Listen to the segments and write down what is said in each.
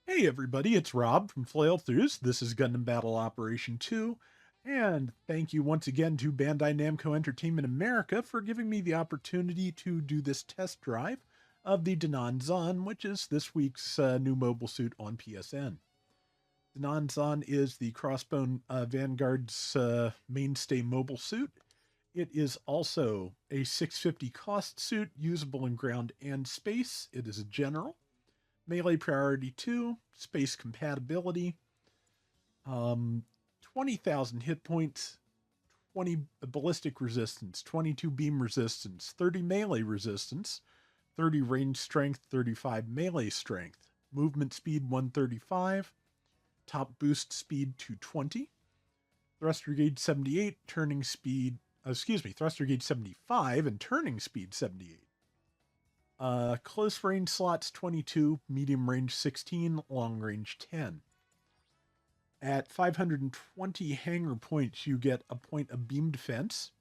Hey everybody, it's Rob from Flailthroughs. This is Gundam Battle Operation 2, and thank you once again to Bandai Namco Entertainment America for giving me the opportunity to do this test drive of the Danan Zon, which is this week's new mobile suit on PSN. Danan Zon is the Crossbone Vanguard's mainstay mobile suit. It is also a 650 cost suit, usable in ground and space. It is a general. Melee priority 2, space compatibility, 20,000 hit points, 20 ballistic resistance, 22 beam resistance, 30 melee resistance, 30 range strength, 35 melee strength, movement speed 135, top boost speed 220, thruster gauge 78, turning speed, thruster gauge 75 and turning speed 78. Close range slots 22, medium range 16, long range 10. At 520 hanger points, you get a point of beam defense.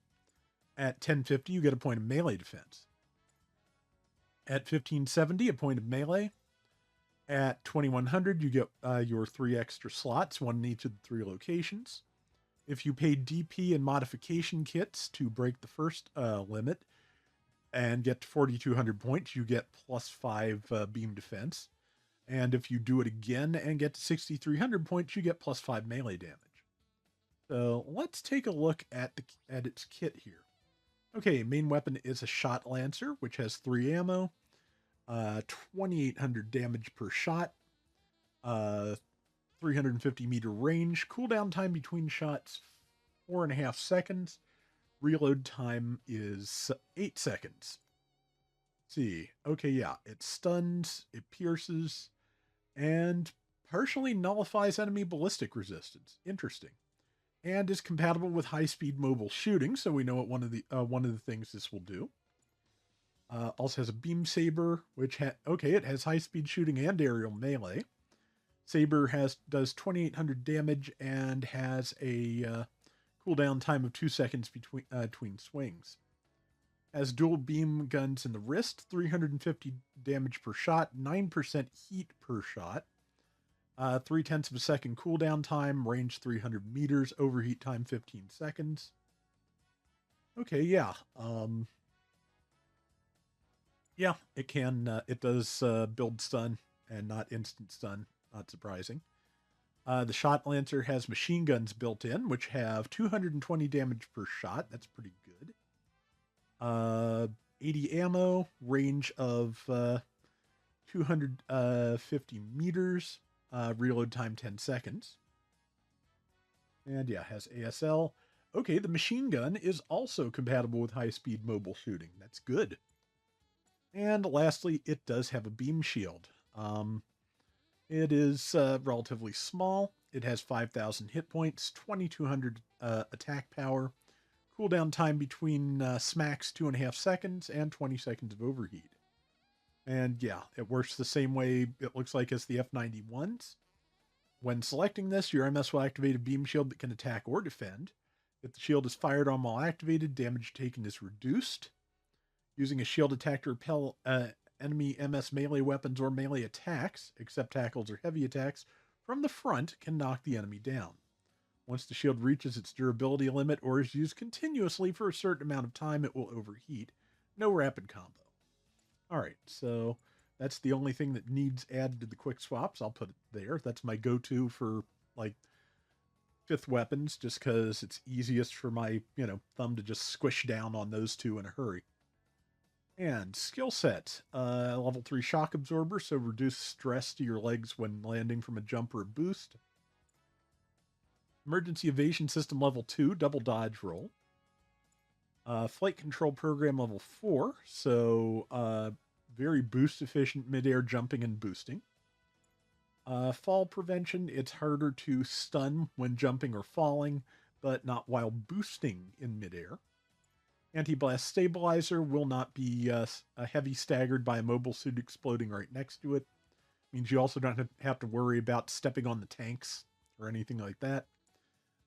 At 1050, you get a point of melee defense. At 1570, a point of melee. At 2100, you get your 3 extra slots, one in each of the 3 locations. If you pay DP and modification kits to break the first limit, and get to 4,200 points, you get plus 5 beam defense. And if you do it again and get to 6,300 points, you get plus 5 melee damage. So let's take a look at its kit here. Okay, main weapon is a shot lancer, which has 3 ammo, 2,800 damage per shot, 350 meter range, cooldown time between shots 4.5 seconds. Reload time is 8 seconds. Let's see. Okay, yeah. It stuns, it pierces, and partially nullifies enemy ballistic resistance. Interesting. And is compatible with high-speed mobile shooting, so we know what one of the things this will do. Also has a beam saber, which it has high-speed shooting and aerial melee. Saber does 2,800 damage and has a cooldown time of 2 seconds between swings. Has dual beam guns in the wrist, 350 damage per shot, 9% heat per shot, 3/10 of a second cooldown time, range 300 meters, overheat time 15 seconds. Okay, yeah. It does build stun and not instant stun, not surprising. The Shot Lancer has machine guns built in, which have 220 damage per shot. That's pretty good. 80 ammo, range of 250 meters, reload time 10 seconds. And yeah, has ASL. Okay, the machine gun is also compatible with high-speed mobile shooting. That's good. And lastly, it does have a beam shield. It is relatively small. It has 5,000 hit points, 2,200 attack power, cooldown time between smacks 2.5 seconds, and 20 seconds of overheat. And yeah, it works the same way it looks like as the F91s. When selecting this, your MS will activate a beam shield that can attack or defend. If the shield is fired on while activated, damage taken is reduced. Using a shield attack to repel enemy MS melee weapons or melee attacks, except tackles or heavy attacks, from the front can knock the enemy down. Once the shield reaches its durability limit or is used continuously for a certain amount of time, it will overheat. No rapid combo. Alright, so that's the only thing that needs added to the quick swaps. I'll put it there. That's my go-to for, like, 5th weapons, just because it's easiest for my, thumb to just squish down on those two in a hurry. And skill set, level 3 shock absorber, so reduce stress to your legs when landing from a jump or a boost. Emergency evasion system level 2, double dodge roll. Flight control program level 4, so very boost efficient midair jumping and boosting. Fall prevention, it's harder to stun when jumping or falling, but not while boosting in midair. Anti-blast stabilizer will not be a heavy staggered by a mobile suit exploding right next to it. Means you also don't have to worry about stepping on the tanks or anything like that.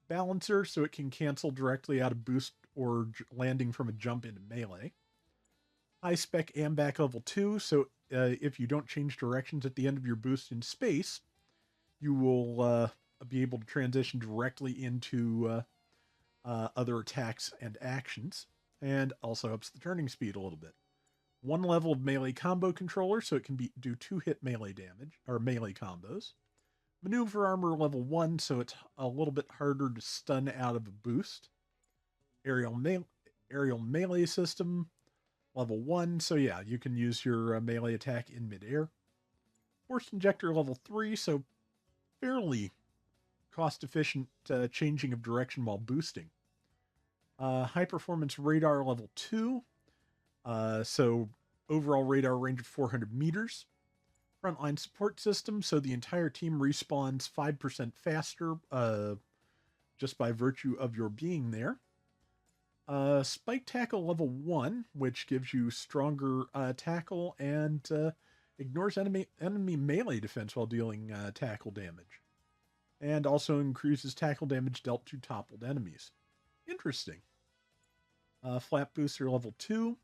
Balancer, so it can cancel directly out of boost or landing from a jump into melee. High spec AMBAC level 2, so if you don't change directions at the end of your boost in space, you will be able to transition directly into other attacks and actions, and also ups the turning speed a little bit. One level of melee combo controller, so it can do 2-hit melee damage, or melee combos. Maneuver armor level 1, so it's a little bit harder to stun out of a boost. Aerial melee system, level 1, so yeah, you can use your melee attack in midair. Force injector level 3, so fairly cost-efficient changing of direction while boosting. High performance radar level 2, so overall radar range of 400 meters. Frontline support system, so the entire team respawns 5% faster just by virtue of your being there. Spike tackle level 1, which gives you stronger tackle and ignores enemy melee defense while dealing tackle damage. And also increases tackle damage dealt to toppled enemies. Interesting. Flap booster level 2,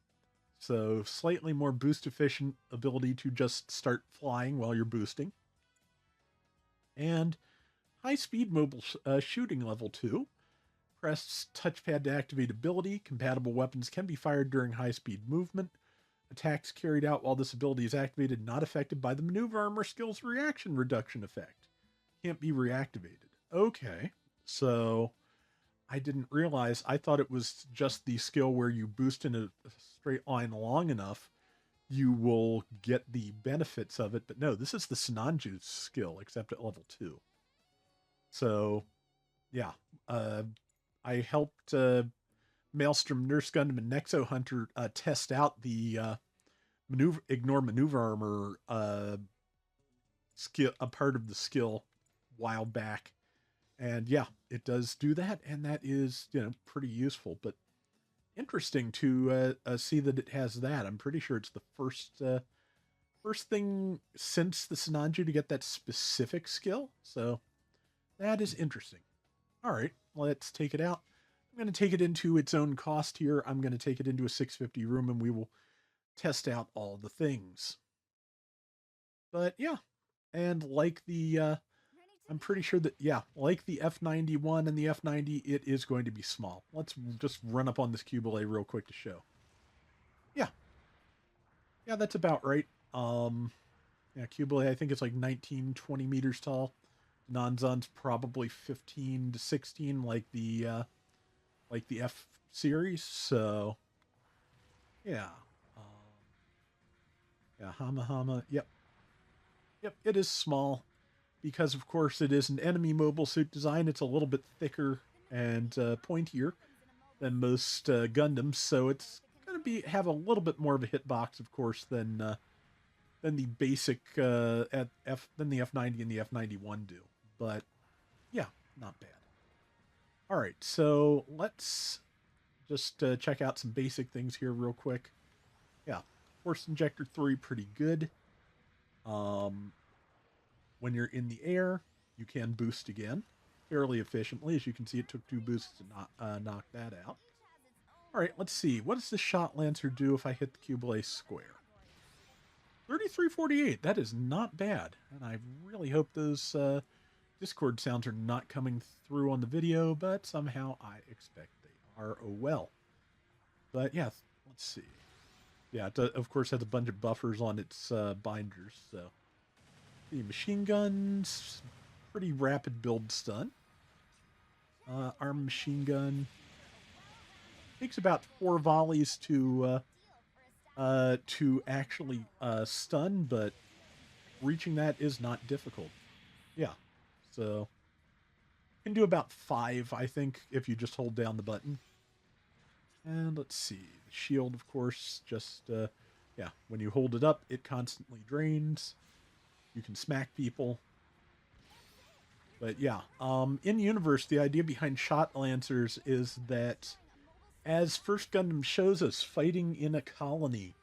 so slightly more boost efficient ability to just start flying while you're boosting. And high speed mobile shooting level 2. Press touchpad to activate ability. Compatible weapons can be fired during high speed movement. Attacks carried out while this ability is activated not affected by the maneuver armor skill's reaction reduction effect. Can't be reactivated. Okay, so I didn't realize. I thought it was just the skill where you boost in a straight line long enough, you will get the benefits of it. But no, this is the Sinanju skill, except at level 2. So, yeah. I helped Maelstrom, Nurse Gundam, and Nexo Hunter test out the ignore maneuver armor skill, a part of the skill, a while back. And yeah, it does do that, and that is, pretty useful. But interesting to see that it has that. I'm pretty sure it's the first thing since the Sinanju to get that specific skill. So that is interesting. All right, let's take it out. I'm going to take it into its own cost here. I'm going to take it into a 650 room, and we will test out all the things. But yeah, and like the I'm pretty sure that, yeah, like the F91 and the F90, it is going to be small. Let's just run up on this Cubile real quick to show. Yeah. Yeah, that's about right. Yeah, Cubile, I think it's like 19, 20 meters tall. Nanzan's probably 15 to 16, like the F series. So, yeah. Yeah, Hama. Yep. Yep, it is small. Because, of course, it is an enemy mobile suit design. It's a little bit thicker and pointier than most Gundams, so it's going to have a little bit more of a hitbox, of course, than the basic than the F90 and the F91 do. But yeah, not bad. All right, so let's just check out some basic things here real quick. Yeah, Force Injector 3, pretty good. When you're in the air, you can boost again fairly efficiently. As you can see, it took 2 boosts to knock that out. All right, let's see. What does the Shot Lancer do if I hit the Cubile square? 3348. That is not bad. And I really hope those Discord sounds are not coming through on the video, but somehow I expect they are. Oh well. But yeah, let's see. Yeah, it of course has a bunch of buffers on its binders, so. The machine guns, pretty rapid build stun. Arm machine gun takes about 4 volleys to actually stun, but reaching that is not difficult. Yeah, so can do about 5, I think, if you just hold down the button. And let's see, the shield, of course, just yeah, when you hold it up, it constantly drains. You can smack people. But yeah, in universe, the idea behind Shot Lancers is that, as First Gundam shows us, fighting in a colony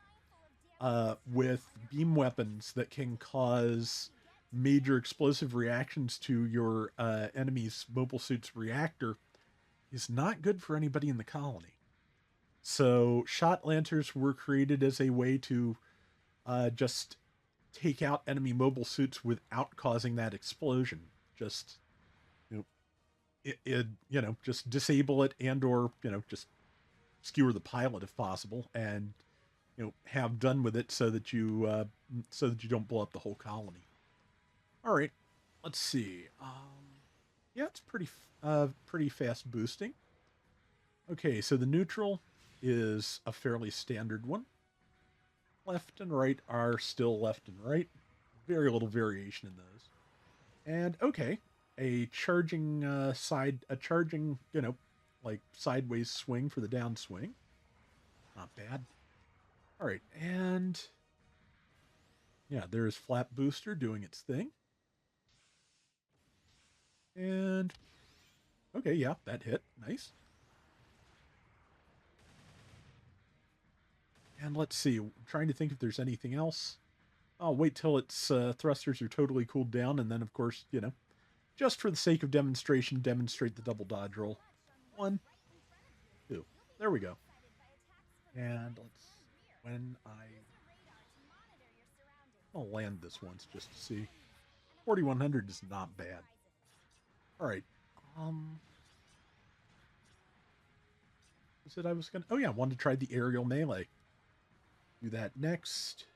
with beam weapons that can cause major explosive reactions to your enemy's mobile suit's reactor is not good for anybody in the colony. So Shot Lancers were created as a way to just take out enemy mobile suits without causing that explosion. Just, you know, just disable it and or, just skewer the pilot if possible, and have done with it so that you don't blow up the whole colony. All right, let's see. Yeah, it's pretty fast boosting. Okay, so the neutral is a fairly standard one. Left and right are still left and right. Very little variation in those. And okay, a charging, like sideways swing for the downswing. Not bad. All right, and yeah, there's Flap Booster doing its thing. And okay, yeah, that hit. Nice. And let's see, I'm trying to think if there's anything else. I'll wait till its thrusters are totally cooled down, and then, of course, just for the sake of demonstration, demonstrate the double dodge roll. 1, 2. There we go. And I'll land this once just to see. 4100 is not bad. All right. Said I was gonna. Oh yeah, I wanted to try the aerial melee. Do that next.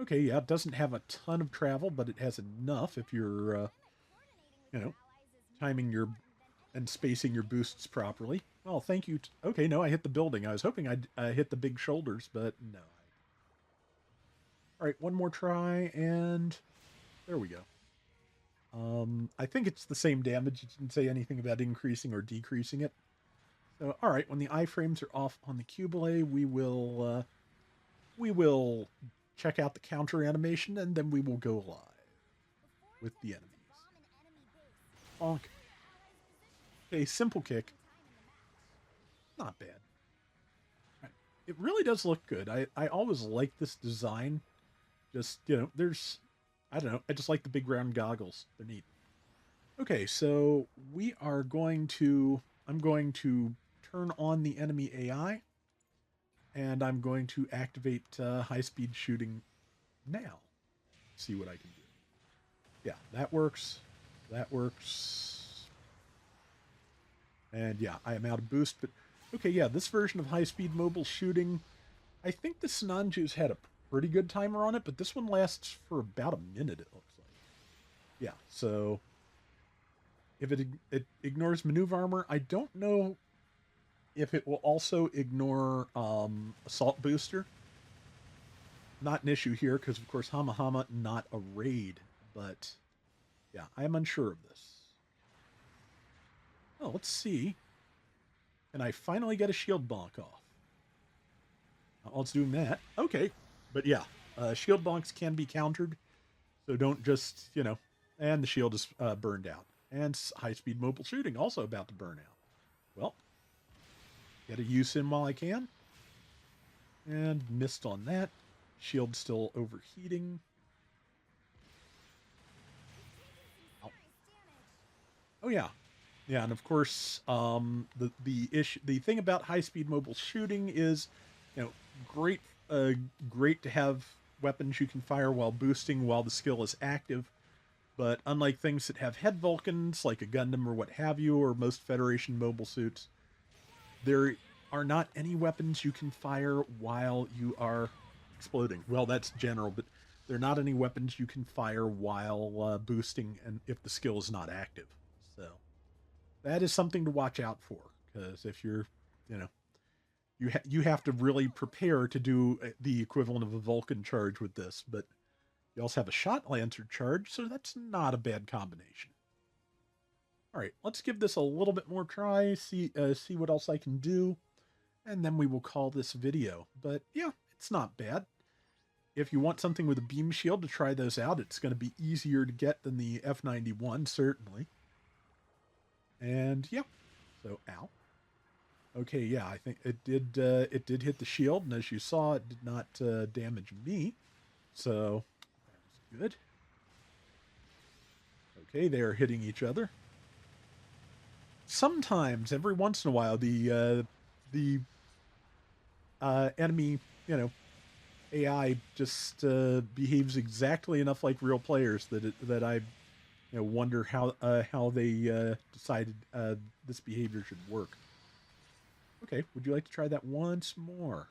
Okay, yeah, it doesn't have a ton of travel, but it has enough if you're, timing your and spacing your boosts properly. Well, thank you. Okay, no, I hit the building. I was hoping I'd hit the big shoulders, but no. All right, one more try, and there we go. I think it's the same damage. It didn't say anything about increasing or decreasing it. So, all right, when the iframes are off on the Cubile, we will check out the counter animation, and then we will go live with the enemies. Bonk. Okay, simple kick. Not bad. It really does look good. I always like this design. Just, there's, I don't know, I just like the big round goggles. They're neat. Okay, so I'm going to turn on the enemy AI, and I'm going to activate high-speed shooting now. See what I can do. Yeah, that works. That works. And yeah, I am out of boost, but okay, yeah, this version of high-speed mobile shooting, I think the Sinanju's had a pretty good timer on it, but this one lasts for about a minute, it looks like. Yeah, so if it ignores maneuver armor, I don't know if it will also ignore assault booster. Not an issue here because, of course, Hama Hama not a raid, but yeah, I am unsure of this. Oh, let's see. And I finally get a shield bonk off. While it's doing that, okay, but yeah, shield bonks can be countered, so don't just and the shield is burned out, and high-speed mobile shooting also about to burn out. Well, get a use in while I can, and missed on that. Shield still overheating. Oh yeah, yeah, and of course, the thing about high-speed mobile shooting is, great great to have weapons you can fire while boosting while the skill is active. But unlike things that have head Vulcans, like a Gundam or what have you, or most Federation mobile suits, there are not any weapons you can fire while you are exploding. Well, that's general, but there are not any weapons you can fire while boosting, and if the skill is not active. So that is something to watch out for, because if you're, you have to really prepare to do the equivalent of a Vulcan charge with this, but you also have a Shot Lancer charge, so that's not a bad combination. All right, let's give this a little bit more try, see what else I can do, and then we will call this video. But yeah, it's not bad. If you want something with a beam shield to try those out, it's going to be easier to get than the F91, certainly. And yeah, so ow. Okay, yeah, I think it did hit the shield, and as you saw, it did not damage me. So that was good. Okay, they are hitting each other. Sometimes, every once in a while, the enemy, you know, AI just behaves exactly enough like real players that I wonder how they decided this behavior should work. Okay, would you like to try that once more?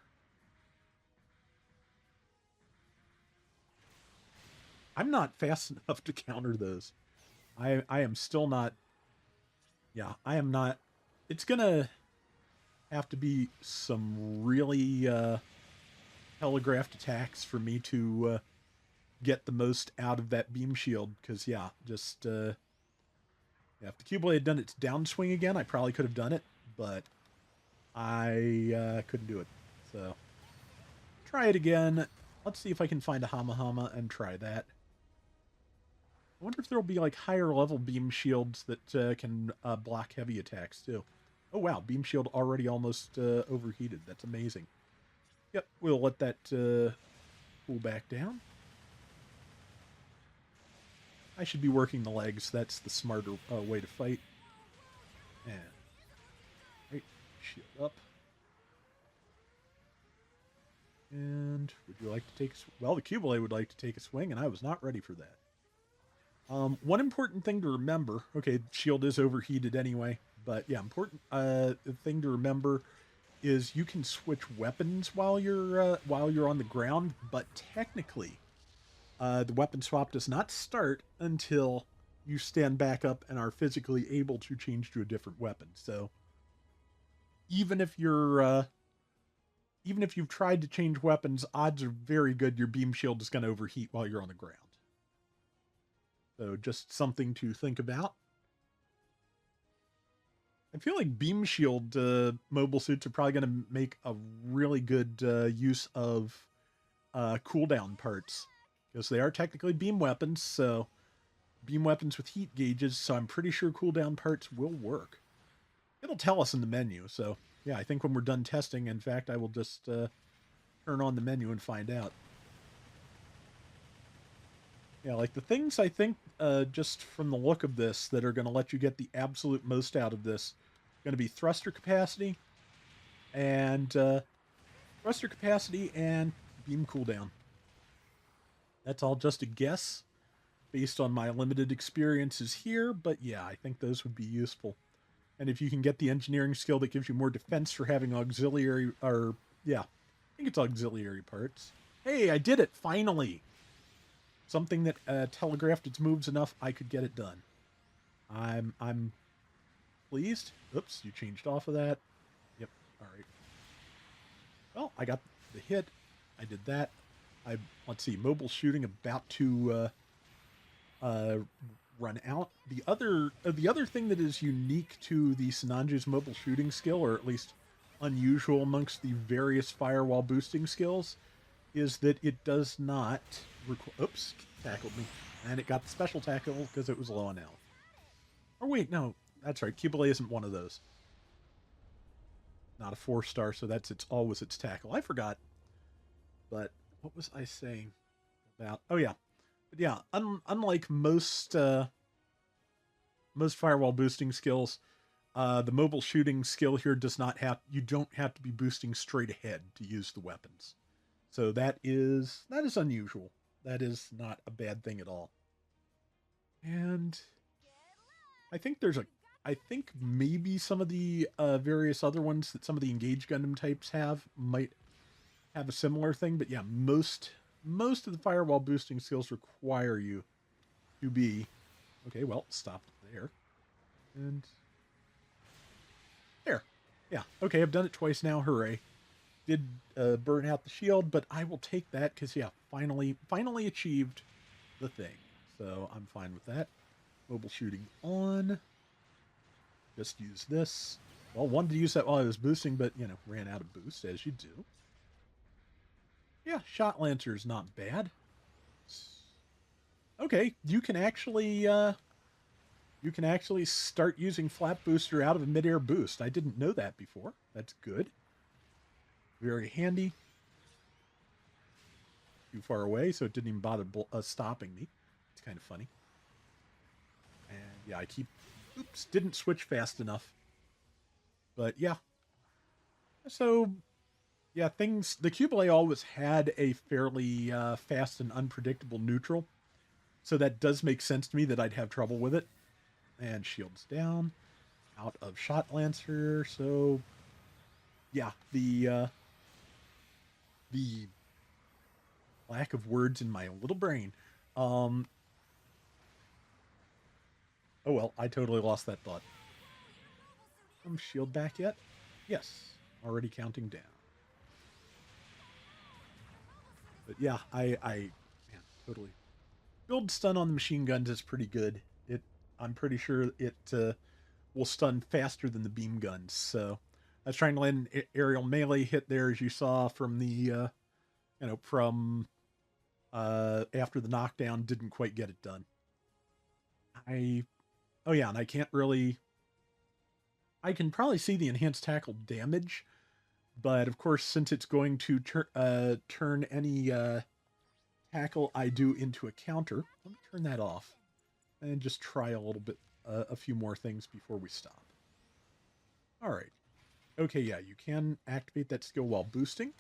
I'm not fast enough to counter those. I am still not. Yeah, I am not. It's gonna have to be some really telegraphed attacks for me to get the most out of that beam shield. Because yeah, just yeah, if the Q-Blade had done its downswing again, I probably could have done it, but I couldn't do it. So try it again. Let's see if I can find a Hama Hama and try that. I wonder if there'll be like higher level beam shields that can block heavy attacks too. Oh wow, beam shield already almost overheated. That's amazing. Yep, we'll let that cool back down. I should be working the legs. That's the smarter way to fight. And right, shield up. And would you like to take well, the Cubile would like to take a swing, and I was not ready for that. One important thing to remember, okay, shield is overheated anyway, but yeah, important thing to remember is you can switch weapons while you're on the ground, but technically, the weapon swap does not start until you stand back up and are physically able to change to a different weapon. So even if you've tried to change weapons, odds are very good your beam shield is going to overheat while you're on the ground. So just something to think about. I feel like beam shield mobile suits are probably going to make a really good use of cooldown parts, because they are technically beam weapons, so beam weapons with heat gauges, so I'm pretty sure cooldown parts will work. It'll tell us in the menu, so yeah, I think when we're done testing, in fact, I will just turn on the menu and find out. Yeah, like the things I think, just from the look of this, that are going to let you get the absolute most out of this, going to be thruster capacity and beam cooldown. That's all just a guess based on my limited experiences here, but yeah, I think those would be useful. And if you can get the engineering skill that gives you more defense for having auxiliary, or yeah, I think it's auxiliary parts. Hey, I did it finally. Something that telegraphed its moves enough, I could get it done. I'm pleased. Oops, you changed off of that. Yep. All right. Well, I got the hit. I did that. Let's see, mobile shooting about to run out. The other thing that is unique to the Sinanju's mobile shooting skill, or at least unusual amongst the various firewall boosting skills, is that it does not oops, tackled me. And it got the special tackle because it was low on health. Or wait, no, that's right. Cubile isn't one of those. Not a 4-star, so that's always its tackle. I forgot. But what was I saying about? Oh yeah, but yeah. Unlike most firewall boosting skills, the mobile shooting skill here does not have. You don't have to be boosting straight ahead to use the weapons. So that is unusual. That is not a bad thing at all. And I think maybe some of the various other ones that some of the Engage Gundam types have might have a similar thing. But yeah, most of the firewall boosting skills require you to be okay. Well, stop there, and there. Yeah, okay. I've done it twice now. Hooray! Did burn out the shield, but I will take that because yeah, finally achieved the thing. So I'm fine with that. Mobile shooting on. Just use this. Well, wanted to use that while I was boosting, but ran out of boost, as you do. Yeah, shot lancer is not bad. Okay, you can actually start using flap booster out of a midair boost. I didn't know that before. That's good. Very handy. Too far away, so it didn't even bother stopping me. It's kind of funny. And yeah, oops, didn't switch fast enough. But yeah. So Yeah, the Qubelay always had a fairly fast and unpredictable neutral, so that does make sense to me that I'd have trouble with it. And shields down, out of shot lancer. So yeah, the lack of words in my little brain. Um, oh well, I totally lost that thought. Shield back yet? Yes, already counting down. But yeah, man, totally. Build stun on the machine guns is pretty good. I'm pretty sure it will stun faster than the beam guns. So I was trying to land an aerial melee hit there, as you saw from from after the knockdown, didn't quite get it done. Oh yeah, and I can't really. I can probably see the enhanced tackle damage, but of course, since it's going to turn any tackle I do into a counter, let me turn that off and just try a little bit, a few more things before we stop. All right. Okay, yeah, you can activate that skill while boosting.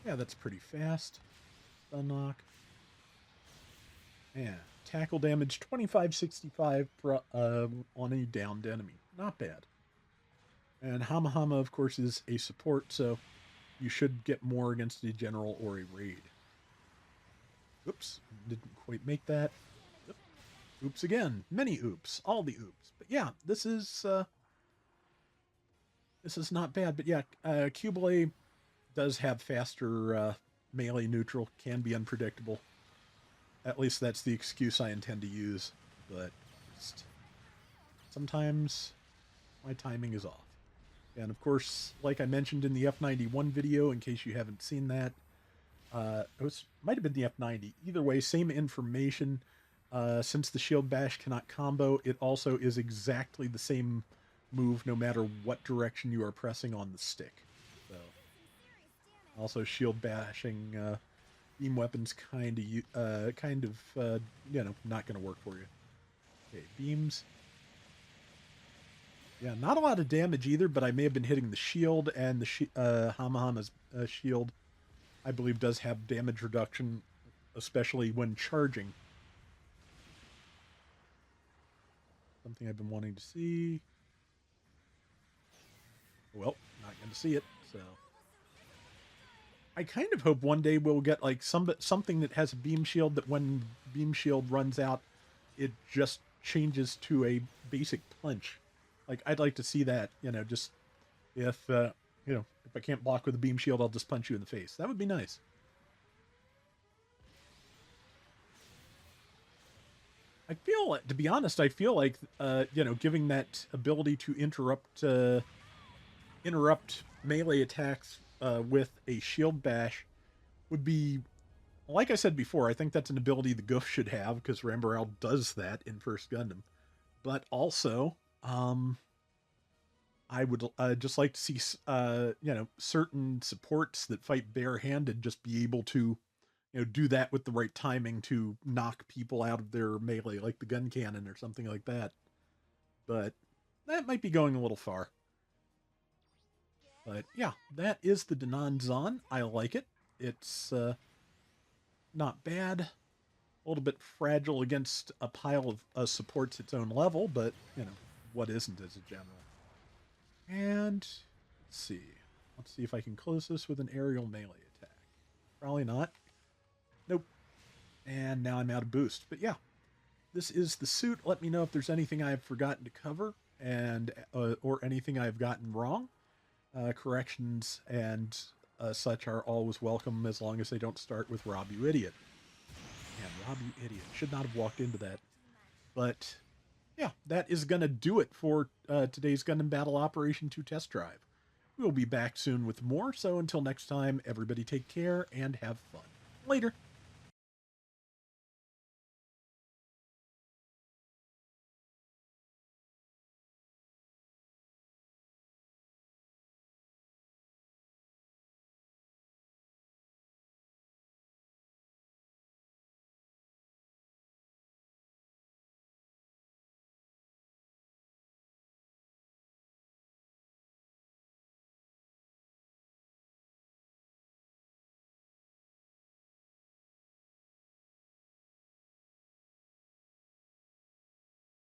Yeah, that's pretty fast. Unlock. Yeah, tackle damage 2565 on a downed enemy. Not bad. And Hama Hama, of course, is a support, so you should get more against a general or a raid. Oops, didn't quite make that. Oops again. Many oops. All the oops. But yeah, this is not bad. But yeah, Qubelay does have faster melee neutral, can be unpredictable. At least that's the excuse I intend to use. But sometimes my timing is off. And of course, like I mentioned in the F91 video, in case you haven't seen that, might have been the F90. Either way, same information. Since the shield bash cannot combo, it also is exactly the same move no matter what direction you are pressing on the stick. So, also shield bashing beam weapons kind of not going to work for you. Okay, beams. Yeah, not a lot of damage either, but I may have been hitting the shield, and the Hama Hama's shield, I believe, does have damage reduction, especially when charging. Something I've been wanting to see. Well, not going to see it, so. I kind of hope one day we'll get like something that has a beam shield that when beam shield runs out, it just changes to a basic punch. Like, I'd like to see that, just if, if I can't block with a beam shield, I'll just punch you in the face. That would be nice. To be honest, I feel like, giving that ability to interrupt melee attacks with a shield bash would be, like I said before, I think that's an ability the Goof should have, because Rambarel does that in First Gundam. But also, I would just like to see, certain supports that fight barehanded just be able to, do that with the right timing to knock people out of their melee, like the gun cannon or something like that. But that might be going a little far. But yeah, that is the Danan Zon. I like it. It's not bad. A little bit fragile against a pile of supports its own level, but, what isn't as a general. And let's see. Let's see if I can close this with an aerial melee attack. Probably not. Nope. And now I'm out of boost. But yeah, this is the suit. Let me know if there's anything I've forgotten to cover and or anything I've gotten wrong. Corrections and such are always welcome, as long as they don't start with "Rob, you idiot." Man, Rob, you idiot. Should not have walked into that. But yeah, that is going to do it for today's Gundam Battle Operation 2 test drive. We'll be back soon with more, so until next time, everybody take care and have fun. Later.